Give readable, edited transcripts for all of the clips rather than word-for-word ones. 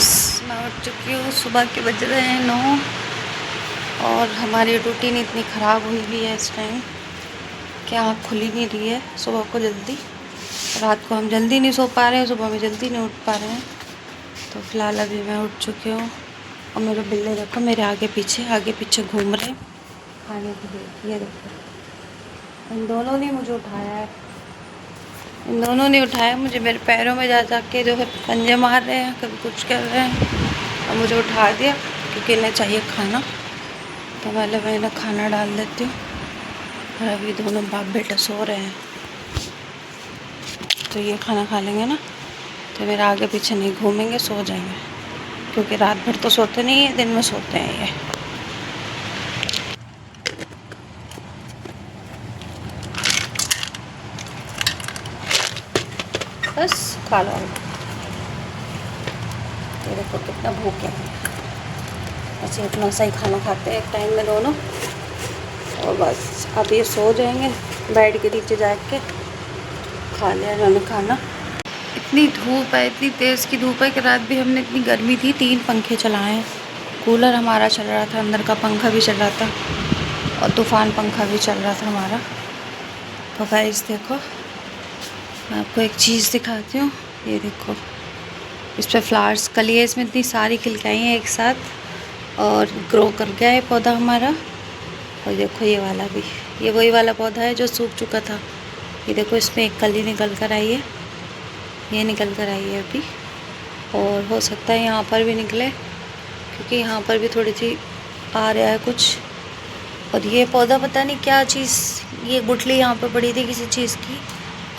Guys, मैं उठ चुकी हूँ। सुबह के बज रहे हैं 9 और हमारी रूटीन इतनी ख़राब हुई हुई है इस टाइम कि आँख खुल ही नहीं रही है सुबह को जल्दी। रात को हम जल्दी नहीं सो पा रहे हैं, सुबह में जल्दी नहीं उठ पा रहे हैं। तो फिलहाल अभी मैं उठ चुकी हूँ और मेरे बिल्ले देखो मेरे आगे पीछे घूम रहे हैं खाने के लिए। ये देखो, इन दोनों ने मुझे उठाया है, इन दोनों ने उठाया मुझे। मेरे पैरों में जा के जो है पंजे मार रहे हैं, कभी कुछ कर रहे हैं और मुझे उठा दिया क्योंकि इन्हें चाहिए खाना। तो पहले मैं इन्हें खाना डाल देती हूँ और अभी दोनों बाप बेटा सो रहे हैं। तो ये खाना खा लेंगे ना तो मेरे आगे पीछे नहीं घूमेंगे, सो जाएंगे, क्योंकि रात भर तो सोते नहीं है, दिन में सोते हैं ये। बस खा लो। ये देखो कितना भूखे हैं, ऐसे इतना सही खाना खाते हैं एक टाइम में दोनों। और बस अब ये सो जाएंगे, बेड के नीचे जाके खा लिया इन्होंने खाना। इतनी धूप है, इतनी तेज़ की धूप है कि रात भी हमने इतनी गर्मी थी 3 पंखे चलाए हैं। कूलर हमारा चल रहा था, अंदर का पंखा भी चल रहा था और तूफ़ान पंखा भी चल रहा था हमारा। तो गाइस देखो, मैं आपको एक चीज़ दिखाती हूँ। ये देखो, इस पर फ्लावर्स कलिए इसमें इतनी सारी खिल के आई हैं एक साथ और ग्रो कर गया है पौधा हमारा। और देखो ये वाला भी, ये वही वाला पौधा है जो सूख चुका था। ये देखो, इसमें एक कली निकल कर आई है, ये निकल कर आई है अभी। और हो सकता है यहाँ पर भी निकले, क्योंकि यहाँ पर भी थोड़ी सी आ रहा है कुछ। और ये पौधा पता नहीं क्या चीज़, ये गुठली यहाँ पर पड़ी थी किसी चीज़ की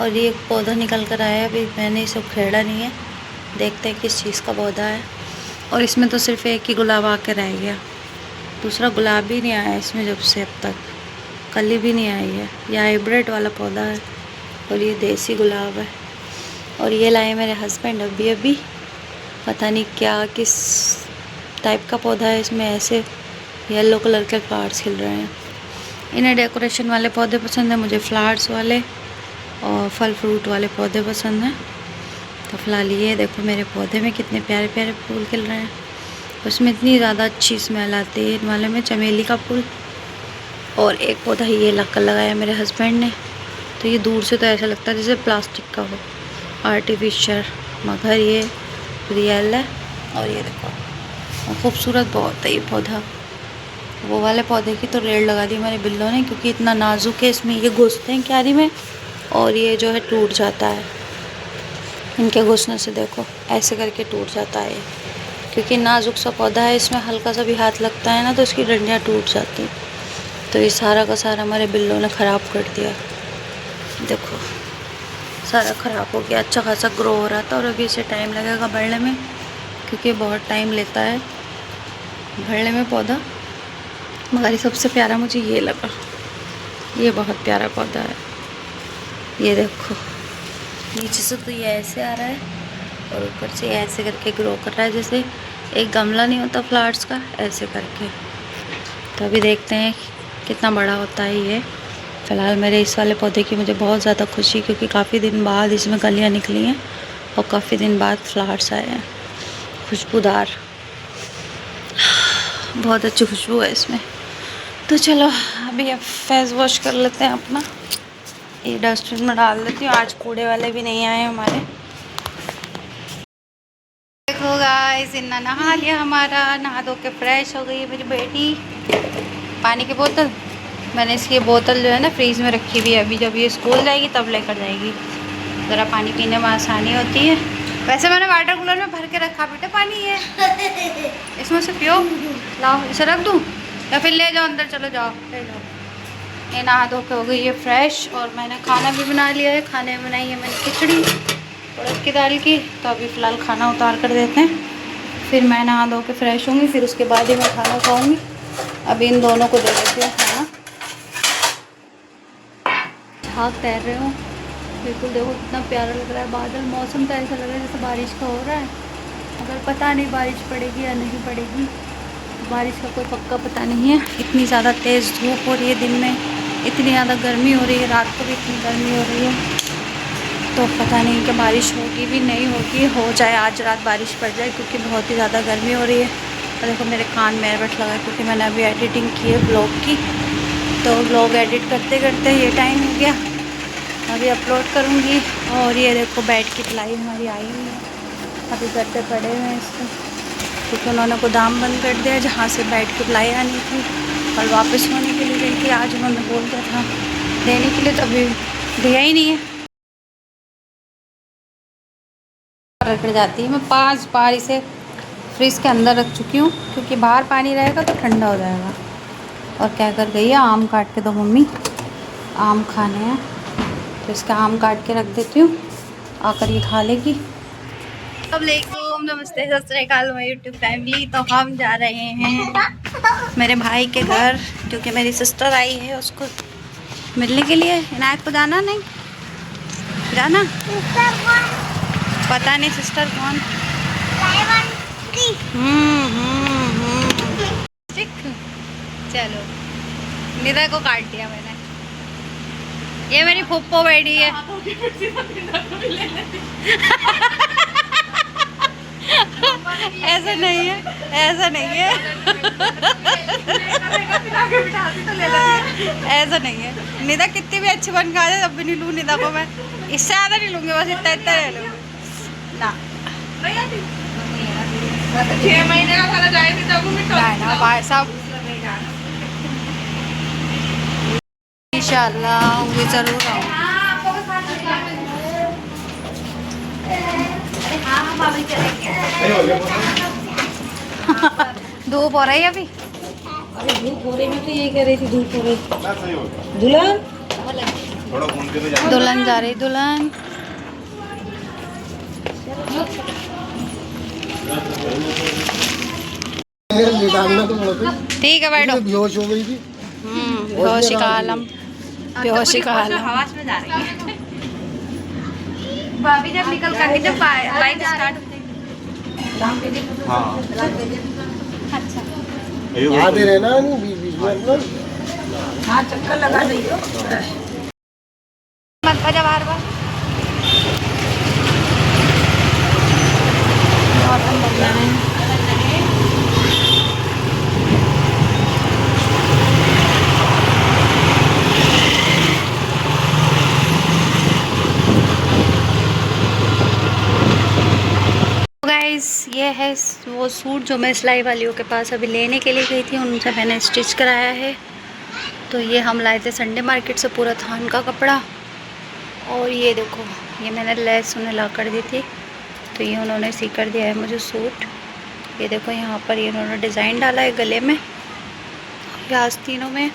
और ये पौधा निकल कर आया है। अभी मैंने इसे उखेड़ा नहीं है, देखते हैं किस चीज़ का पौधा है। और इसमें तो सिर्फ एक ही गुलाब आके रह गया, दूसरा गुलाब भी नहीं आया इसमें जब से अब तक, कली भी नहीं आई है। यह हाइब्रिड वाला पौधा है और ये देसी गुलाब है। और ये लाए मेरे हस्बैंड अभी पता नहीं क्या किस टाइप का पौधा है, इसमें ऐसे येलो कलर के फ्लावर्स खिल रहे हैं। इन्हें डेकोरेशन वाले पौधे पसंद है, मुझे फ्लावर्स वाले और फल फ्रूट वाले पौधे पसंद हैं। तो फिलहाल ये देखो मेरे पौधे में कितने प्यारे प्यारे फूल खिल रहे हैं। उसमें इतनी ज़्यादा अच्छी स्मेल आती है इन वाले में, चमेली का फूल। और एक पौधा ये लगाया मेरे हस्बैंड ने, तो ये दूर से तो ऐसा लगता है जैसे प्लास्टिक का हो, आर्टिफिशियल, मगर ये रियल है। और ये देखो खूबसूरत बहुत है ये पौधा। वो वाले पौधे की तो रेड लगा दी हमारे बिल्लों ने, क्योंकि इतना नाजुक है, इसमें ये घुसते हैं क्यारी में और ये जो है टूट जाता है। इनके घुसने से देखो ऐसे करके टूट जाता है, क्योंकि नाजुक सा पौधा है, इसमें हल्का सा भी हाथ लगता है ना तो इसकी डंडियाँ टूट जाती हैं। तो ये सारा का सारा हमारे बिल्लों ने ख़राब कर दिया। देखो सारा ख़राब हो गया। अच्छा खासा ग्रो हो रहा था और अभी इसे टाइम लगेगा बढ़ने में, क्योंकि बहुत टाइम लेता है बढ़ने में पौधा। मगर ये सबसे प्यारा मुझे ये लगा, ये बहुत प्यारा पौधा है। ये देखो नीचे से तो ये ऐसे आ रहा है और ऊपर से ऐसे करके ग्रो कर रहा है, जैसे एक गमला नहीं होता फ्लावर्स का, ऐसे करके। तो अभी देखते हैं कितना बड़ा होता है ये। फ़िलहाल मेरे इस वाले पौधे की मुझे बहुत ज़्यादा खुशी, क्योंकि काफ़ी दिन बाद इसमें कलियाँ निकली हैं और काफ़ी दिन बाद फ्लावर्स आए हैं, खुशबूदार, बहुत अच्छी खुशबू है इसमें। तो चलो अभी अब फेस वॉश कर लेते हैं अपना, ये डस्टबिन में डाल देती हूँ। आज कूड़े वाले भी नहीं आए हमारे। देखो गाइस, इन्ना नहा लिया हमारा, नहा धो के फ्रेश हो गई है मेरी बेटी। पानी की बोतल मैंने इसकी बोतल जो है ना फ्रीज़ में रखी हुई है, अभी जब ये स्कूल जाएगी तब लेकर जाएगी, ज़रा पानी पीने में आसानी होती है। वैसे मैंने वाटर कूलर में भर के रखा बेटा पानी है, इसमें से पियो। लाओ इसे रख दूँ या फिर ले जाओ अंदर, चलो जाओ ले जाओ। ये नहा धो के हो गई है फ्रेश और मैंने खाना भी बना लिया है। खाने में बनाई है मैंने खिचड़ी उड़द की दाल की। तो अभी फ़िलहाल खाना उतार कर देते हैं, फिर मैं नहा धो के फ्रेश होंगी, फिर उसके बाद ही मैं खाना खाऊँगी। अभी इन दोनों को दे देती हूँ खाना। झाग तैर रहे हो बिल्कुल, देखो कितना प्यारा लग रहा है बादल। मौसम तो ऐसा लग रहा है जैसे बारिश का हो रहा है, मगर पता नहीं बारिश पड़ेगी या नहीं पड़ेगी। बारिश का कोई पक्का पता नहीं है। इतनी ज़्यादा तेज़ धूप हो रही है दिन में, इतनी ज़्यादा गर्मी हो रही है, रात को भी इतनी गर्मी हो रही है। तो पता नहीं कि बारिश होगी भी नहीं होगी, हो जाए आज रात बारिश पड़ जाए, क्योंकि बहुत ही ज़्यादा गर्मी हो रही है। और देखो मेरे कान में एयरबड्स लगा, क्योंकि मैंने अभी एडिटिंग की है ब्लॉग की, तो ब्लॉग एडिट करते करते ये टाइम हो गया, अभी अपलोड करूँगी। और ये देखो बेड की प्लाई हमारी आई हुई है, अभी घर पे पड़े हुए हैं इसको, क्योंकि उन्होंने गोदाम बंद कर दिया जहाँ से बेड की प्लाई आनी थी, और वापस होने के लिए गई थी। आज उन्होंने बोल दिया था देने के लिए, तो अभी दिया ही नहीं है। रख जाती है, मैं 5 बार इसे फ्रिज के अंदर रख चुकी हूँ, क्योंकि बाहर पानी रहेगा तो ठंडा हो जाएगा। और क्या कर गई है, आम काट के दो मम्मी, आम खाने हैं, तो इसका आम काट के रख देती हूँ, आकर ये खा लेगी। अस्सलामुअलैकुम, नमस्ते, सत श्री अकाल माय यूट्यूब फैमिली। तो हम जा रहे हैं मेरे भाई के घर, क्योंकि मेरी सिस्टर आई है उसको मिलने के लिए। इनायत को जाना नहीं जाना, पता नहीं सिस्टर कौन। चलो निदा को काट दिया मैंने, ये मेरी फुप्पो बैठी है। ऐसा नहीं है, ऐसा नहीं है, ऐसा नहीं है। निदा कितनी भी अच्छी बन खा दे तब भी नहीं लूँ निदा को मैं, इससे ज़्यादा नहीं लूँगी, बस इतना इतना ले लूँगी ना। 6 महीने का खाना जाए ना भाई साहब, इंशाल्लाह आऊँगी, ज़रूर आऊँगी। धूप हो रही है अभी, अरे धूप हो रही, मैं तो यही कह रही थी धूप हो रही। दुल्हन दुल्हन जा रही, दुल्हन ठीक है बैठो। बेहोश हो गई थी, बेहोशी का आलम, बेहोशी का आलम। आवाज में जा रही है भाभी, जब निकल कर जब बाइक स्टार्ट होती है। हाँ अच्छा आते रहना, हाँ चक्कर लगा दीजिए मत बजा बार बार। मौसम बढ़िया है, ये है वो सूट जो मैं सिलाई वालियों के पास अभी लेने के लिए गई थी, उनसे मैंने स्टिच कराया है। तो ये हम लाए थे संडे मार्केट से, पूरा थान का कपड़ा। और ये देखो, ये मैंने लेस उन्हें ला कर दी थी, तो ये उन्होंने सी कर दिया है मुझे सूट। ये देखो यहाँ पर ये उन्होंने डिज़ाइन डाला है गले में, ये आस्तीनों में,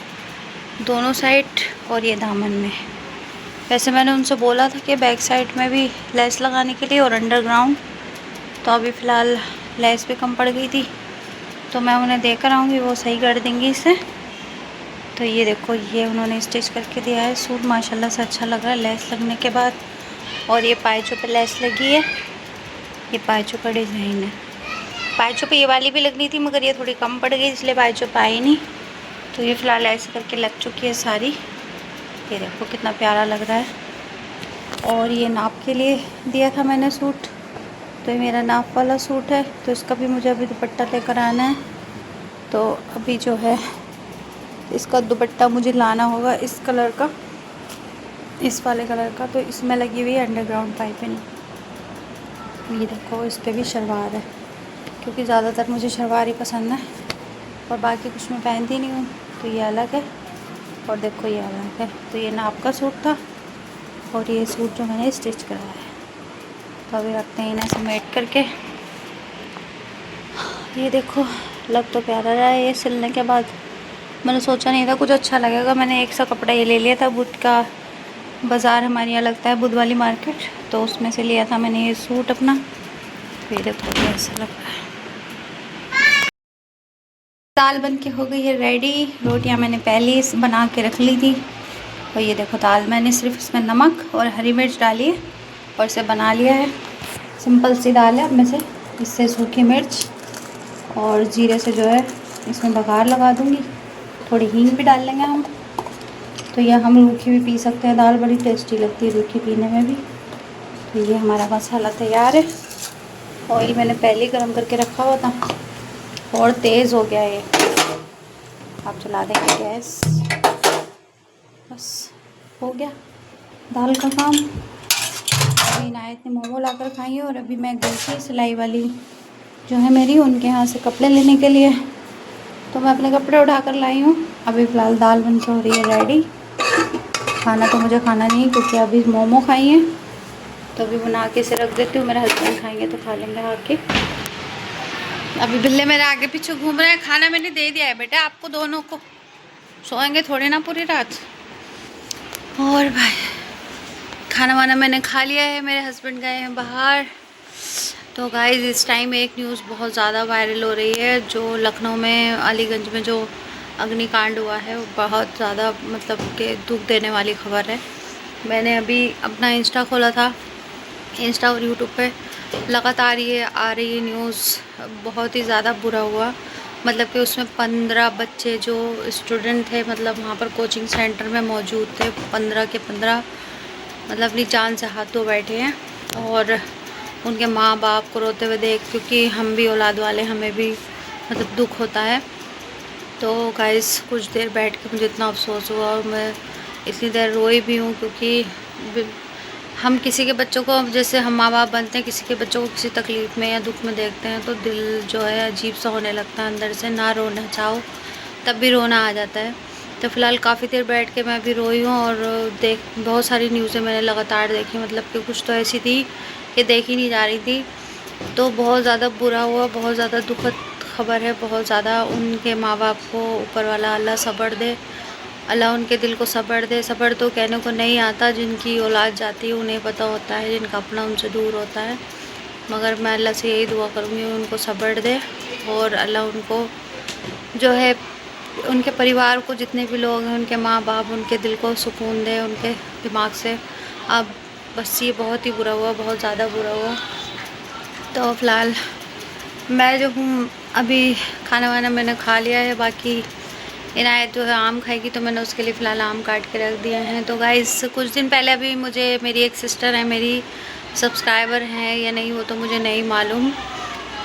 दोनों साइड, और ये दामन में। वैसे मैंने उनसे बोला था कि बैक साइड में भी लेस लगाने के लिए और अंडरग्राउंड, तो अभी फ़िलहाल लेस भी कम पड़ गई थी, तो मैं उन्हें देकर आऊँगी, वो सही कर देंगी इसे। तो ये देखो, ये उन्होंने स्टिच करके दिया है सूट, माशाल्लाह से अच्छा लग रहा है लेस लगने के बाद। और ये पायचों पे लेस लगी है, ये पायचों का डिज़ाइन है। पायचों पे ये वाली भी लगनी थी, मगर ये थोड़ी कम पड़ गई, इसलिए पायचों पे आई नहीं। तो ये फ़िलहाल ऐसे करके लग चुकी है सारी। ये देखो कितना प्यारा लग रहा है। और ये नाप के लिए दिया था मैंने सूट, तो ये मेरा नाप वाला सूट है, तो इसका भी मुझे अभी दुपट्टा लेकर आना है। तो अभी जो है इसका दुपट्टा मुझे लाना होगा इस कलर का, इस वाले कलर का। तो इसमें लगी हुई है अंडरग्राउंड पाइपिंग। ये देखो इस पर भी शलवार है, क्योंकि ज़्यादातर मुझे शलवार ही पसंद है, और बाकी कुछ मैं पहनती नहीं हूँ। तो ये अलग है, और देखो ये अलग है। तो ये नाप का सूट था, और ये सूट जो मैंने स्टिच कराया है। तो अभी रखते हैं इन्हें समेट करके। ये देखो लग तो प्यारा रहा है। ये सिलने के बाद मैंने सोचा नहीं था कुछ अच्छा लगेगा, मैंने एक सा कपड़ा ये ले लिया था, बुध का बाज़ार हमारे यहाँ लगता है, बुध वाली मार्केट, तो उसमें से लिया था मैंने ये सूट अपना। तो ये देखो कैसा लग रहा है। दाल बन के हो गई है रेडी, रोटियाँ मैंने पहले ही बना के रख ली थी। और ये देखो दाल मैंने सिर्फ इसमें नमक और हरी मिर्च डाली है, और इसे बना लिया है। सिंपल सी दाल है, अब मैं से इससे सूखी मिर्च और जीरे से जो है इसमें बघार लगा दूँगी, थोड़ी हींग भी डाल लेंगे हम। तो यह हम रूखी भी पी सकते हैं, दाल बड़ी टेस्टी लगती है रूखी पीने में भी। ये हमारा मसाला तैयार है। ऑयल मैंने पहले ही गर्म करके रखा हुआ था और तेज़ हो गया ये। आप चला देंगे गैस, बस हो गया दाल का काम। अभी इनायत ने मोमो लाकर खाई है और अभी मैं गई थी सिलाई वाली जो है मेरी, उनके यहाँ से कपड़े लेने के लिए, तो मैं अपने कपड़े उठा कर लाई हूँ। अभी फ़िलहाल दाल बन के हो रही है रेडी। खाना तो मुझे खाना नहीं क्योंकि अभी मोमो खाई हैं, तो अभी बना के इसे रख देती हूँ। मेरे हस्बैंड खाएंगे तो खा लेंगे आके। अभी बिल्ले मेरे आगे पीछे घूम रहे हैं। खाना मैंने दे दिया है बेटा आपको दोनों को, सोएंगे थोड़ी ना पूरी रात। और भाई खाना वाना मैंने खा लिया है, मेरे हस्बैंड गए हैं बाहर। तो गाइस इस टाइम एक न्यूज़ बहुत ज़्यादा वायरल हो रही है, जो लखनऊ में अलीगंज में जो अग्निकांड हुआ है, वो बहुत ज़्यादा मतलब कि दुख देने वाली खबर है। मैंने अभी अपना इंस्टा खोला था, इंस्टा और यूट्यूब पे लगातार ये आ रही है न्यूज़। बहुत ही ज़्यादा बुरा हुआ, मतलब कि उसमें 15 बच्चे जो स्टूडेंट थे, मतलब वहाँ पर कोचिंग सेंटर में मौजूद थे, 15 के 15 मतलब अपनी जान से हाथ धो बैठे हैं। और उनके माँ बाप को रोते हुए देख, क्योंकि हम भी औलाद वाले, हमें भी मतलब दुख होता है। तो गाइस कुछ देर बैठ के मुझे इतना अफसोस हुआ और मैं इतनी देर रोई भी हूँ, क्योंकि हम किसी के बच्चों को, जैसे हम माँ बाप बनते हैं, किसी के बच्चों को किसी तकलीफ़ में या दुख में देखते हैं तो दिल जो है अजीब सा होने लगता है अंदर से, ना रोना चाहो तब भी रोना आ जाता है। तो फ़िलहाल काफ़ी देर बैठ के मैं भी रोई हूँ और बहुत सारी न्यूज़ें मैंने लगातार देखी, मतलब कि कुछ तो ऐसी थी कि देखी नहीं जा रही थी। तो बहुत ज़्यादा बुरा हुआ, बहुत ज़्यादा दुखद खबर है, बहुत ज़्यादा। उनके माँ बाप को ऊपर वाला अल्लाह सब्र दे, अल्लाह उनके दिल को सब्र दे। सब्र तो कहने को नहीं आता, जिनकी औलाद जाती है उन्हें पता होता है, जिनका अपना उनसे दूर होता है। मगर मैं अल्लाह से यही दुआ करूँगी उनको सब्र दे, और अल्लाह उनको जो है उनके परिवार को, जितने भी लोग हैं, उनके माँ बाप, उनके दिल को सुकून दे उनके दिमाग से। अब बस ये बहुत ही बुरा हुआ, बहुत ज़्यादा बुरा हुआ। तो फ़िलहाल मैं जो हूँ अभी खाना वाना मैंने खा लिया है, बाकी इनायत जो है आम खाएगी, तो मैंने उसके लिए फ़िलहाल आम काट के रख दिए हैं। तो गाइस कुछ दिन पहले अभी मुझे मेरी एक सिस्टर है, मेरी सब्सक्राइबर हैं या नहीं वो तो मुझे नहीं मालूम।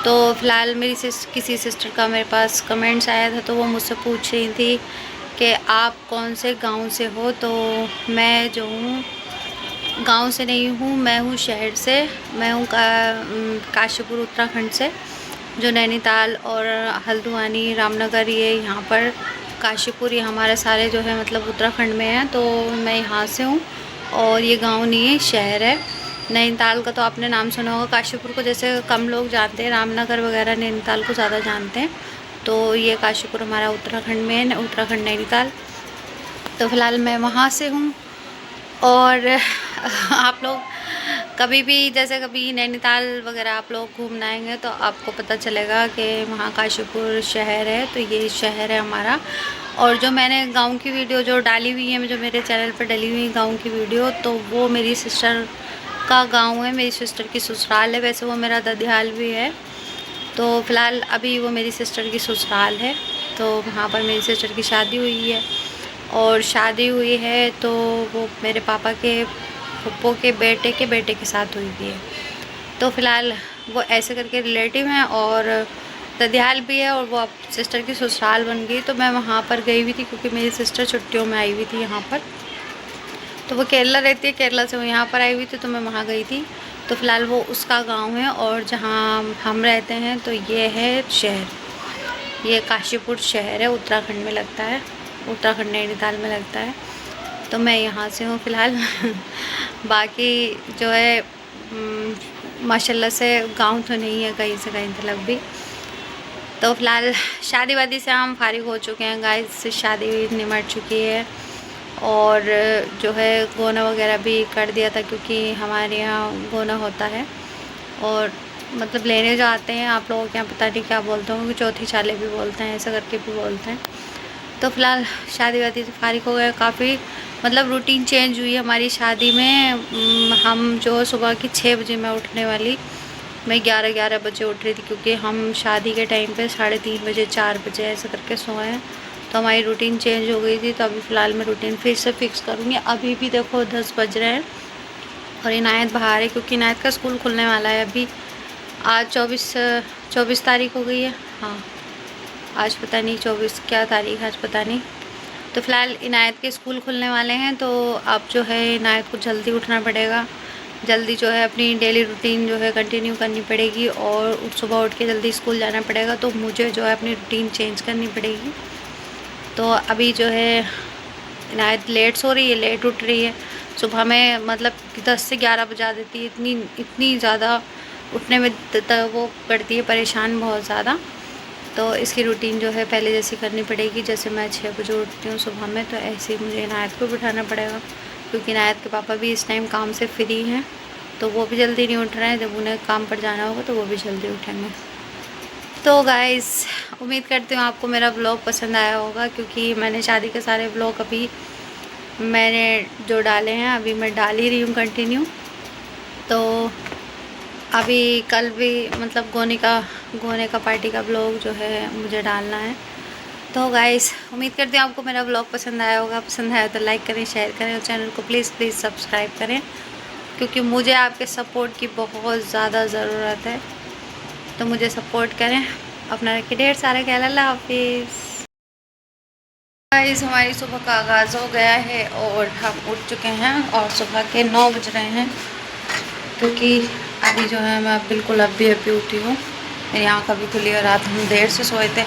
तो फ़िलहाल मेरी किसी सिस्टर का मेरे पास कमेंट्स आया था, तो वो मुझसे पूछ रही थी कि आप कौन से गांव से हो। तो मैं जो हूँ गांव से नहीं हूँ, मैं हूँ शहर से। मैं हूँ काशीपुर उत्तराखंड से, जो नैनीताल और हल्द्वानी, रामनगर, ये यहाँ पर काशीपुर, ये हमारे सारे जो है मतलब उत्तराखंड में है। तो मैं यहाँ से हूँ और ये गांव नहीं है, शहर है। नैनीताल का तो आपने नाम सुना होगा, काशीपुर को जैसे कम लोग जानते हैं, रामनगर वगैरह नैनीताल को ज़्यादा जानते हैं। तो ये काशीपुर हमारा उत्तराखंड में है, उत्तराखंड नैनीताल। तो फ़िलहाल मैं वहाँ से हूँ। और आप लोग कभी भी, जैसे कभी नैनीताल वगैरह आप लोग घूमने आएंगे तो आपको पता चलेगा कि वहाँ काशीपुर शहर है। तो ये शहर है हमारा। और जो मैंने गांव की वीडियो जो डाली हुई है, जो मेरे चैनल पर डली हुई गांव की वीडियो, तो वो मेरी सिस्टर का गांव है, मेरी सिस्टर की ससुराल है। वैसे वो मेरा ददियाल भी है, तो फ़िलहाल अभी वो मेरी सिस्टर की ससुराल है। तो वहाँ पर मेरी सिस्टर की शादी हुई है, और शादी हुई है तो वो मेरे पापा के फूफो के बेटे के साथ हुई भी है। तो फ़िलहाल वो ऐसे करके रिलेटिव हैं और ददियाल भी है, और वो अब सिस्टर की ससुराल बन गई। तो मैं वहाँ पर गई हुई थी, क्योंकि मेरी सिस्टर छुट्टियों में आई हुई थी यहाँ पर। तो वो केरला रहती है, केरला से वो यहाँ पर आई हुई थी, तो मैं वहाँ गई थी। तो फ़िलहाल वो उसका गांव है, और जहाँ हम रहते हैं तो ये है शहर, ये काशीपुर शहर है, उत्तराखंड में लगता है, उत्तराखंड नैनीताल में लगता है। तो मैं यहाँ से हूँ फ़िलहाल। बाकी जो है माशाल्लाह से गांव तो नहीं है कहीं से कहीं तक भी। तो फ़िलहाल शादी वादी से हम फारिग हो चुके हैं गाइस, शादी निमट चुकी है। और जो है गोना वगैरह भी कर दिया था, क्योंकि हमारे यहाँ गोना होता है, और मतलब लेने जो आते हैं, आप लोगों के यहाँ पता नहीं क्या बोलते होंगे, चौथी चाले भी बोलते हैं, ऐसा करके भी बोलते हैं। तो फ़िलहाल शादी वादी से फारिग हो गए। काफ़ी मतलब रूटीन चेंज हुई हमारी शादी में। हम जो सुबह की 6 बजे मैं उठने वाली, मैं 11 बजे उठ रही थी, क्योंकि हम शादी के टाइम पे 3:30 बजे 4 बजे ऐसे करके सोए हैं। तो हमारी रूटीन चेंज हो गई थी। तो अभी फ़िलहाल मैं रूटीन फिर से फिक्स करूँगी। अभी भी देखो 10 बज रहे हैं और इनायत बाहर है क्योंकि इनायत का स्कूल खुलने वाला है अभी। आज 24 तारीख हो गई है। हाँ, आज पता नहीं 24 क्या तारीख है, आज पता नहीं। तो फ़िलहाल इनायत के स्कूल खुलने वाले हैं, तो अब जो है इनायत को जल्दी उठना पड़ेगा, जल्दी जो है अपनी डेली रूटीन जो है कंटिन्यू करनी पड़ेगी और सुबह उठ के जल्दी स्कूल जाना पड़ेगा। तो मुझे जो है अपनी रूटीन चेंज करनी पड़ेगी। तो अभी जो है इनायत लेट सो रही है, लेट उठ रही है। सुबह में मतलब 10 से 11 बजा देती है, इतनी ज़्यादा उठने में वो करती है परेशान बहुत ज़्यादा। तो इसकी रूटीन जो है पहले जैसी करनी पड़ेगी। जैसे मैं 6 बजे उठती हूँ सुबह में, तो ऐसे ही मुझे इनायत को बिठाना पड़ेगा क्योंकि इनायत के पापा भी इस टाइम काम से फ्री हैं, तो वो भी जल्दी नहीं उठ रहे हैं। जब उन्हें काम पर जाना होगा तो वो भी जल्दी उठेंगे। तो गाइस, उम्मीद करती हूँ आपको मेरा व्लॉग पसंद आया होगा, क्योंकि मैंने शादी के सारे व्लॉग अभी मैंने जो डाले हैं अभी मैं डाल ही रही हूँ कंटिन्यू। तो अभी कल भी मतलब गोने का पार्टी का व्लॉग जो है मुझे डालना है। तो गाइस, उम्मीद करती हूँ आपको मेरा व्लॉग पसंद आया होगा। पसंद आया तो लाइक करें, शेयर करें और चैनल को प्लीज़ सब्सक्राइब करें, क्योंकि मुझे आपके सपोर्ट की बहुत ज़्यादा ज़रूरत है। तो मुझे सपोर्ट करें। अपना रखिए ढेर सारा ख्याल। अल्लाह हाफिज़। गाइस, हमारी सुबह का आगाज़ हो गया है और हम उठ चुके हैं और सुबह के 9 बज रहे हैं, क्योंकि अभी जो है मैं बिल्कुल अभी उठी हूँ। मेरी आँख अभी खुली और रात हम देर से सोए थे।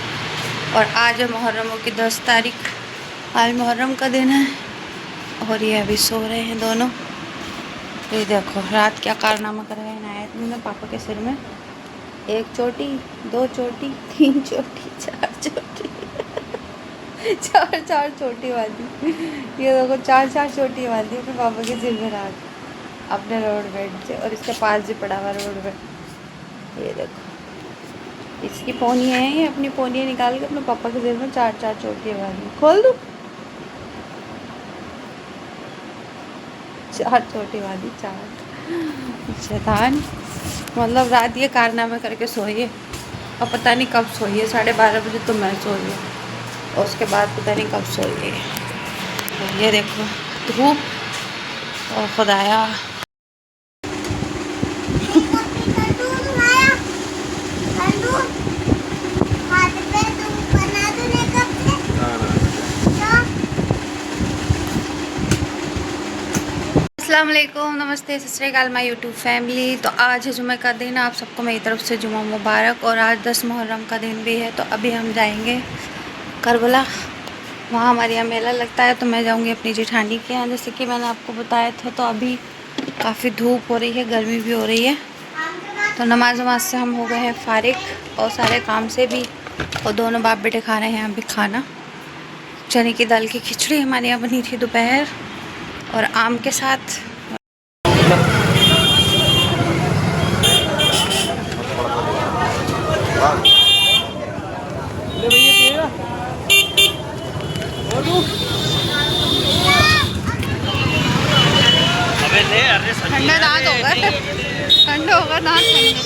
और आज है मुहर्रम की 10 तारीख, आज मुहर्रम का दिन है और ये अभी सो रहे हैं दोनों। ये देखो रात क्या कारनामा कर रहे हैं इनायत ने पापा के सिर में। 1 चोटी, 2 चोटी, 3 चोटी, 4 चोटी चार चोटी बांधी। ये देखो 4 चोटी बांधी अपने पापा के सिर में रात अपने रोड बेड से, और इसके पास भी पड़ा हुआ रोड बेड। ये देखो इसकी पोनियाँ हैं, ये अपनी पोनियाँ निकाल के अपने पापा के सिर में 4 चोटियाँ बांधी। खोल दूँ? 4 चोटी बांधी, 4। शैतान, मतलब रात ये कारनामे करके सोई है और पता नहीं कब सोई है। 12:30 बजे तो मैं सोई हूँ और उसके बाद पता नहीं कब सोई है। तो ये देखो धूप और खुदाया। अस्सलाम वालेकुम, नमस्ते, सत श्री अकाल माय यूट्यूब फैमिली। तो आज है जुमे का दिन, आप सबको मेरी तरफ से जुमा मुबारक। और आज 10 मुहर्रम का दिन भी है। तो अभी हम जाएंगे करबला, वहाँ हमारे यहाँ मेला लगता है। तो मैं जाऊँगी अपनी जेठानी के यहाँ, जैसे कि मैंने आपको बताया था। तो अभी काफ़ी धूप हो रही है, गर्मी भी हो रही है। तो नमाज से हम हो गए हैं फारिग और सारे काम से भी। और दोनों बाप बेटे खा रहे हैं अभी खाना। चने की दाल की खिचड़ी हमारे यहाँ बनी थी दोपहर और आम के साथ। ठंडा दांत होगा, ठंडा होगा दांत ठंडा।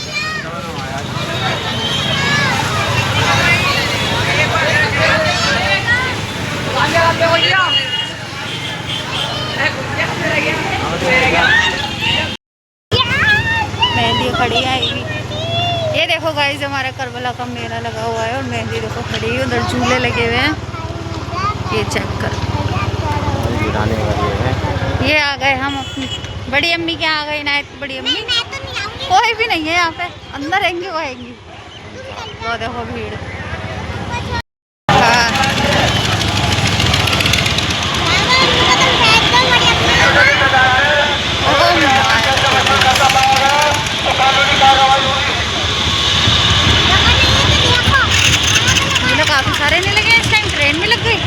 मेहंदी खड़ी आएगी। ये देखो गाइस, हमारा करबला का मेला लगा हुआ है और मेहंदी देखो खड़ी है। उधर झूले लगे हुए हैं, ये चेक कर। ये आ गए हम अपनी बड़ी अम्मी के आ गए। इनायत की बड़ी अम्मी कोई भी नहीं है यहाँ पे, अंदर आएंगी वो आएंगी। वो देखो भीड़। झूले काफी सारे नहीं लगे इस टाइम, ट्रेन में लग गई।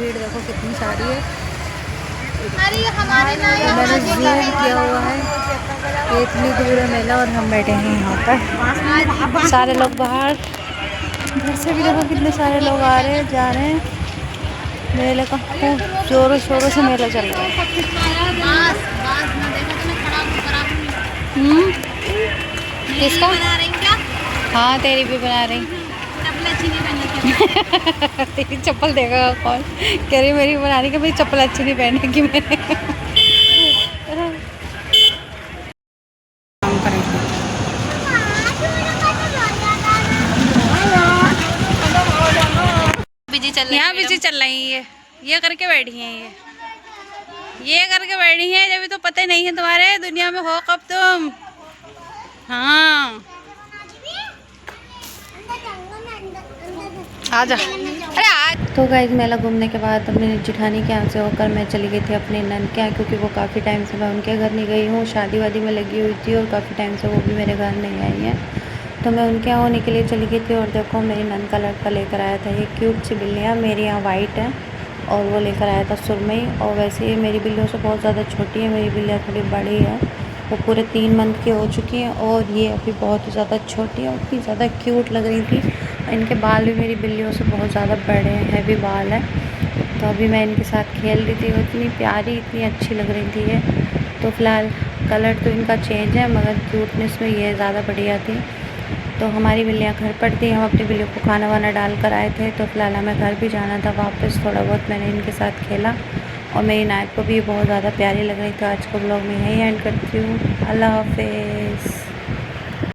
भीड़ देखो कितनी सारी है। अरे हमारे मैंने जूम किया हुआ है, इतनी दूर है मेला और हम बैठे हैं यहाँ पर। सारे लोग बाहर, घर से भी देखो कितने सारे लोग आ रहे हैं जा रहे हैं। मेले का खूब जोरों शोरों से मेला चल रहा है। किसका? हाँ तेरी भी बना रही। तेरी चप्पल देगा कौन? कह रही मेरी बना रही कि भाई चप्पल अच्छी नहीं पहनेगी मैंने। यहाँ बिजी चल रही है, ये करके बैठी हैं, ये करके बैठी हैं। जब तो पता ही नहीं है तुम्हारे दुनिया में हो कब तुम। हाँ आजा। अरे आज तो गाइस मेला घूमने के बाद अब मेरी जेठानी के यहाँ से होकर मैं चली गई थी अपने नन के यहाँ, क्योंकि वो काफ़ी टाइम से मैं उनके घर नहीं गई हूँ। शादी वादी में लगी हुई थी और काफ़ी टाइम से वो भी मेरे घर नहीं आई है, तो मैं उनके यहाँ होने के लिए चली गई थी। और देखो मेरी नन का लड़का लेकर आया था ये क्यूट सी बिल्लियाँ, मेरे यहाँ वाइट है और वो लेकर आया था सुरमई। और वैसे ये मेरी बिल्लियों से बहुत ज़्यादा छोटी है, मेरी बिल्लियाँ थोड़ी बड़ी है, वो पूरे 3 मंथ की हो चुकी हैं और ये अभी बहुत ही ज़्यादा छोटी है और इतनी ज़्यादा क्यूट लग रही थी। इनके बाल भी मेरी बिल्लियों से बहुत ज़्यादा बड़े हैं, हैवी बाल है। तो अभी मैं इनके साथ खेल रही थी, वो इतनी प्यारी इतनी अच्छी लग रही थी ये। तो फ़िलहाल कलर तो इनका चेंज है मगर क्यूटनेस में ये ज़्यादा बढ़िया थी। तो हमारी बिल्लियाँ घर पर थी, हम अपनी बिल्लियों को खाना वाना डाल कर आए थे। तो फिलहाल हमें घर भी जाना था वापस। थोड़ा बहुत मैंने इनके साथ खेला और मेरी नायक को भी बहुत ज़्यादा प्यारी लग रही थी। आज को ब्लॉग में यहीं एंड करती हूँ। अल्लाह हाफिज़।